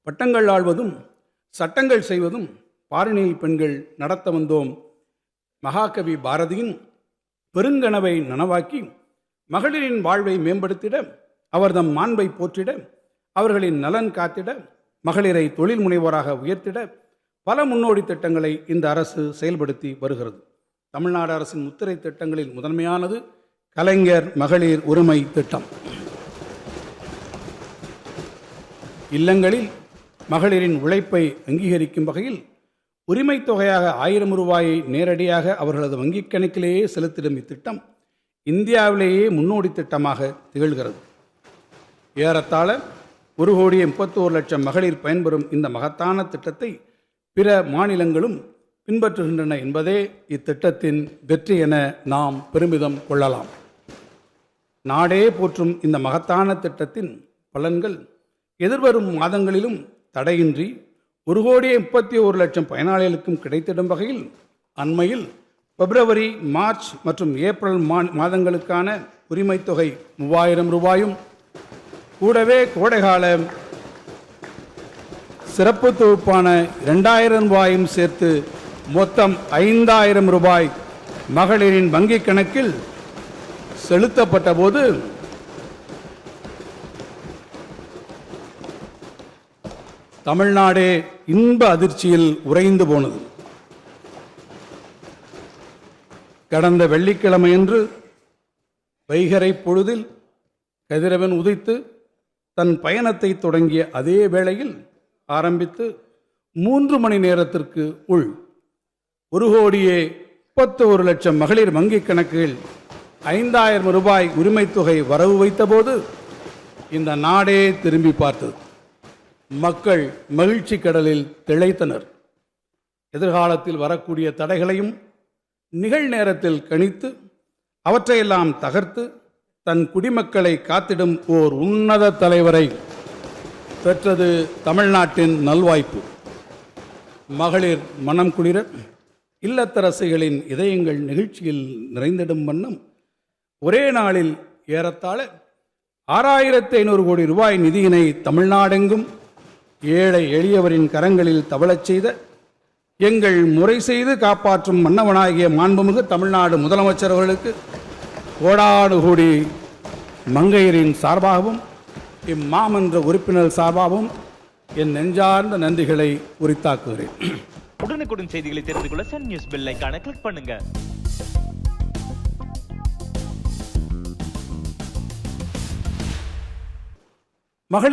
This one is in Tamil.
பட்டங்கள் ஆள்வதும் சட்டங்கள் செய்வதும் பாரினில் பெண்கள் நடத்த வந்தோம். மகாகவி பாரதியின் பெருங்கனவை நனவாக்கி மகளிரின் வாழ்வை மேம்படுத்திட, அவர்தம் மாண்பை போற்றிட, அவர்களின் நலன் காத்திட, மகளிரை தொழில் முனைவோராக உயர்த்திட பல முன்னோடி திட்டங்களை இந்த அரசு செயல்படுத்தி வருகிறது. தமிழ்நாடு அரசின் முத்திரை திட்டங்களில் முதன்மையானது கலைஞர் மகளிர் உரிமை திட்டம். இல்லங்களில் மகளிரின் உழைப்பை அங்கீகரிக்கும் வகையில் உரிமை தொகையாக 1000 ரூபாயை நேரடியாக அவர்களது வங்கிக் கணக்கிலேயே செலுத்திடும் இத்திட்டம் இந்தியாவிலேயே முன்னோடி திட்டமாக திகழ்கிறது. ஏறத்தாழ 1,31,00,000 மகளிர் பயன்பெறும் இந்த மகத்தான திட்டத்தை பிற மாநிலங்களும் பின்பற்றுகின்றன என்பதே இத்திட்டத்தின் வெற்றி என நாம் பெருமிதம் கொள்ளலாம். நாடே போற்றும் இந்த மகத்தான திட்டத்தின் பலன்கள் எதிர்வரும் மாதங்களிலும் தடையின்றி 1,31,00,000 பயனாளிகளுக்கும் கிடைத்திடும் வகையில் அண்மையில் பிப்ரவரி, மார்ச் மற்றும் ஏப்ரல் மாதங்களுக்கான உரிமை தொகை 3000 ரூபாயும், கூடவே கோடைகால சிறப்பு தொகுப்பான 2000 ரூபாயும் சேர்த்து மொத்தம் 5000 ரூபாய் மகளிரின் வங்கிக் கணக்கில் செலுத்தப்பட்ட போது தமிழ்நாடே இன்ப அதிர்ச்சியில் உறைந்து போனது. கடந்த வெள்ளிக்கிழமையன்று வைகறை பொழுதில் கதிரவன் உதித்து தன் பயணத்தை தொடங்கிய அதே வேளையில் ஆரம்பித்து 3 மணி நேரத்திற்கு உள் 1,31,00,000 மகளிர் வங்கிக் கணக்குகள் 5000 ரூபாய் உரிமை தொகை வரவு வைத்தபோது இந்த நாடே திரும்பி பார்த்தது. மக்கள் மகிழ்ச்சி கடலில் திளைத்தனர். எதிர்காலத்தில் வரக்கூடிய தடைகளையும் நிகழ்நேரத்தில் கணித்து அவற்றையெல்லாம் தகர்த்து தன் குடிமக்களை காத்திடும் ஓர் உன்னத தலைவரை பெற்றது தமிழ்நாட்டின் நல்வாய்ப்பு. மகளிர் மனம் குளிர இல்லத்தரசிகளின் இதயங்கள் நிகழ்ச்சியில் நிறைந்திடும் வண்ணம் ஒரே நாளில் ஏறத்தாழ 6500 கோடி ரூபாய் நிதியினை தமிழ்நாடெங்கும் ஏழை எளியவரின் கரங்களில் தவழச் செய்த எங்கள் முறை செய்து காப்பாற்றும் மன்னவனாகிய மாண்புமிகு தமிழ்நாடு முதலமைச்சர் அவர்களுக்கு கோடானு கோடி மங்கையரின் சார்பாகவும் இம்மாமன்ற உறுப்பினர் சார்பாகவும் என் நெஞ்சார்ந்த நன்றிகளை உரித்தாக்குகிறேன். உடனுக்குடன் செய்திகளை தெரிந்து கொள்ள சன் நியூஸ் பெல் ஐகானை கிளிக் பண்ணுங்க. மகளிர்